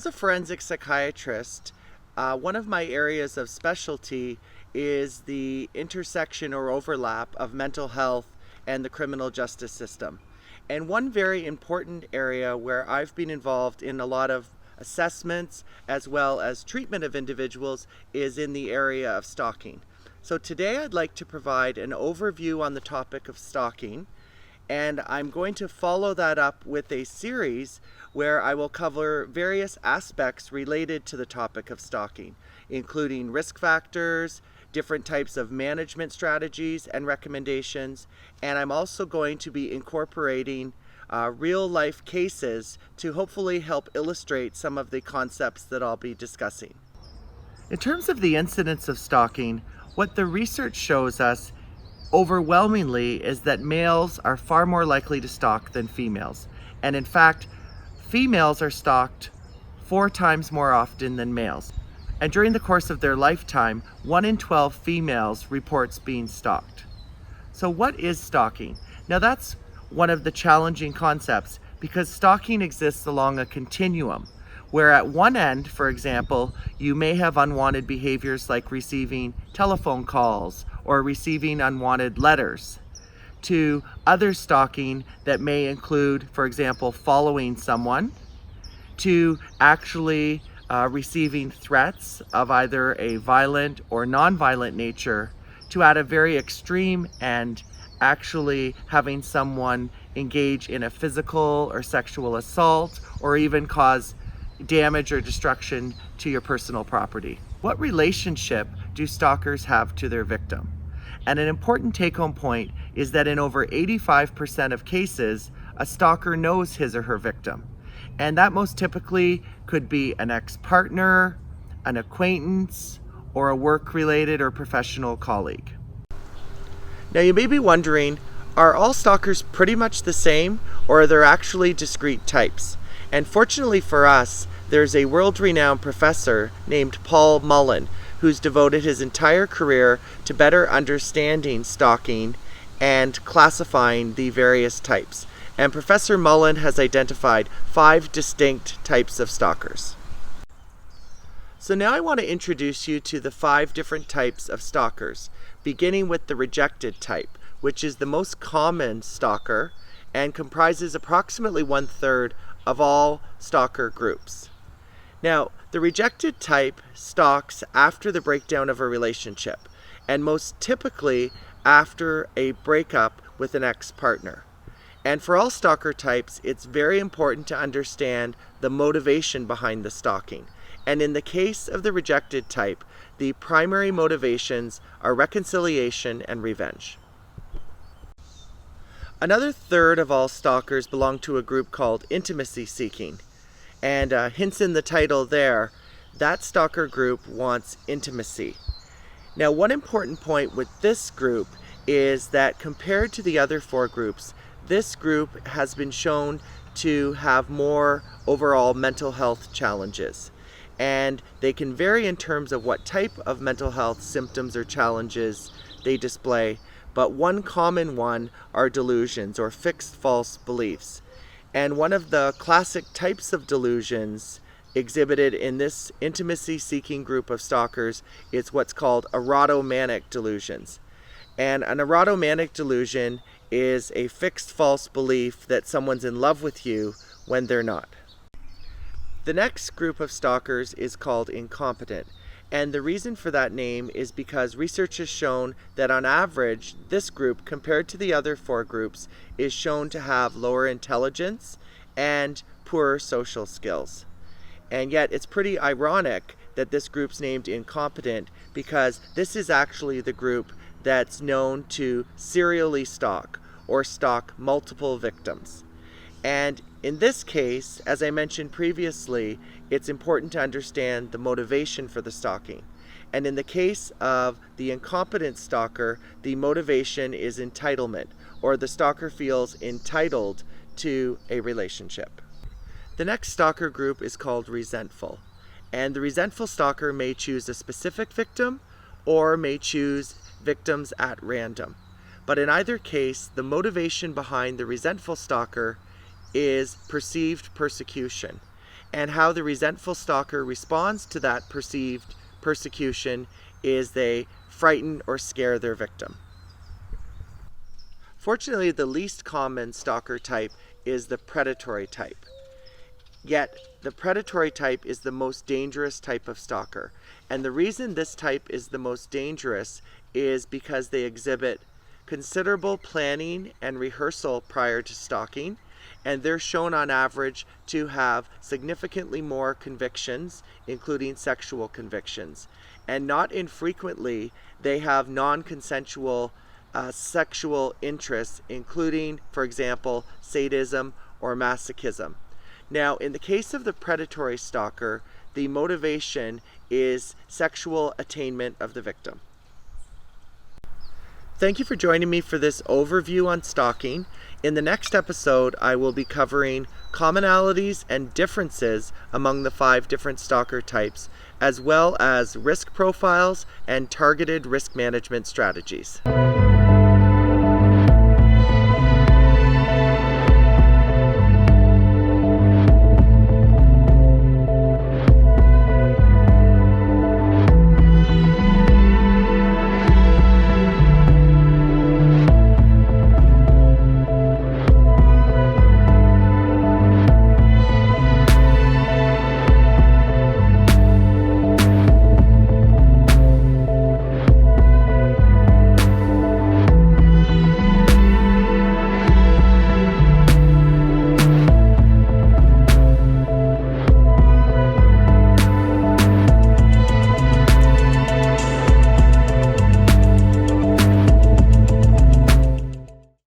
As a forensic psychiatrist, one of my areas of specialty is the intersection or overlap of mental health and the criminal justice system. And one very important area where I've been involved in a lot of assessments as well as treatment of individuals is in the area of stalking. So today I'd like to provide an overview on the topic of stalking, and I'm going to follow that up with a series where I will cover various aspects related to the topic of stalking, including risk factors, different types of management strategies and recommendations, and I'm also going to be incorporating real life cases to hopefully help illustrate some of the concepts that I'll be discussing. In terms of the incidence of stalking, what the research shows us overwhelmingly is that males are far more likely to stalk than females. And in fact, females are stalked 4 times more often than males. And during the course of their lifetime, 1 in 12 females reports being stalked. So what is stalking? Now that's one of the challenging concepts because stalking exists along a continuum, where at one end, for example, you may have unwanted behaviors like receiving telephone calls or receiving unwanted letters, to other stalking that may include, for example, following someone, to actually receiving threats of either a violent or non-violent nature, to at a very extreme end, actually having someone engage in a physical or sexual assault or even cause damage or destruction to your personal property. What relationship do stalkers have to their victim? And an important take-home point is that in over 85% of cases, a stalker knows his or her victim. And that most typically could be an ex-partner, an acquaintance, or a work-related or professional colleague. Now you may be wondering, are all stalkers pretty much the same, or are there actually discrete types? And fortunately for us, there's a world-renowned professor named Paul Mullen who's devoted his entire career to better understanding stalking and classifying the various types. And Professor Mullen has identified 5 distinct types of stalkers. So now I want to introduce you to the 5 different types of stalkers, beginning with the rejected type, which is the most common stalker and comprises approximately 1/3 of all stalker groups. Now, the rejected type stalks after the breakdown of a relationship, and most typically after a breakup with an ex-partner. And for all stalker types, it's very important to understand the motivation behind the stalking. And in the case of the rejected type, the primary motivations are reconciliation and revenge. Another third of all stalkers belong to a group called intimacy seeking. And hints in the title there, that stalker group wants intimacy. Now, one important point with this group is that compared to the other 4 groups, this group has been shown to have more overall mental health challenges. And they can vary in terms of what type of mental health symptoms or challenges they display, but one common one are delusions or fixed false beliefs. And one of the classic types of delusions exhibited in this intimacy-seeking group of stalkers is what's called erotomanic delusions. And an erotomanic delusion is a fixed false belief that someone's in love with you when they're not. The next group of stalkers is called incompetent. And the reason for that name is because research has shown that on average, this group, compared to the other 4 groups, is shown to have lower intelligence and poorer social skills. And yet it's pretty ironic that this group's named incompetent because this is actually the group that's known to serially stalk or stalk multiple victims. And in this case, as I mentioned previously, it's important to understand the motivation for the stalking. And in the case of the incompetent stalker, the motivation is entitlement, or the stalker feels entitled to a relationship. The next stalker group is called resentful. And the resentful stalker may choose a specific victim or may choose victims at random. But in either case, the motivation behind the resentful stalker is perceived persecution. And how the resentful stalker responds to that perceived persecution is they frighten or scare their victim. Fortunately, the least common stalker type is the predatory type. Yet, the predatory type is the most dangerous type of stalker. And the reason this type is the most dangerous is because they exhibit considerable planning and rehearsal prior to stalking, and they're shown on average to have significantly more convictions, including sexual convictions. And not infrequently, they have non-consensual sexual interests, including, for example, sadism or masochism. Now, in the case of the predatory stalker, the motivation is sexual attainment of the victim. Thank you for joining me for this overview on stalking. In the next episode, I will be covering commonalities and differences among the 5 different stalker types, as well as risk profiles and targeted risk management strategies.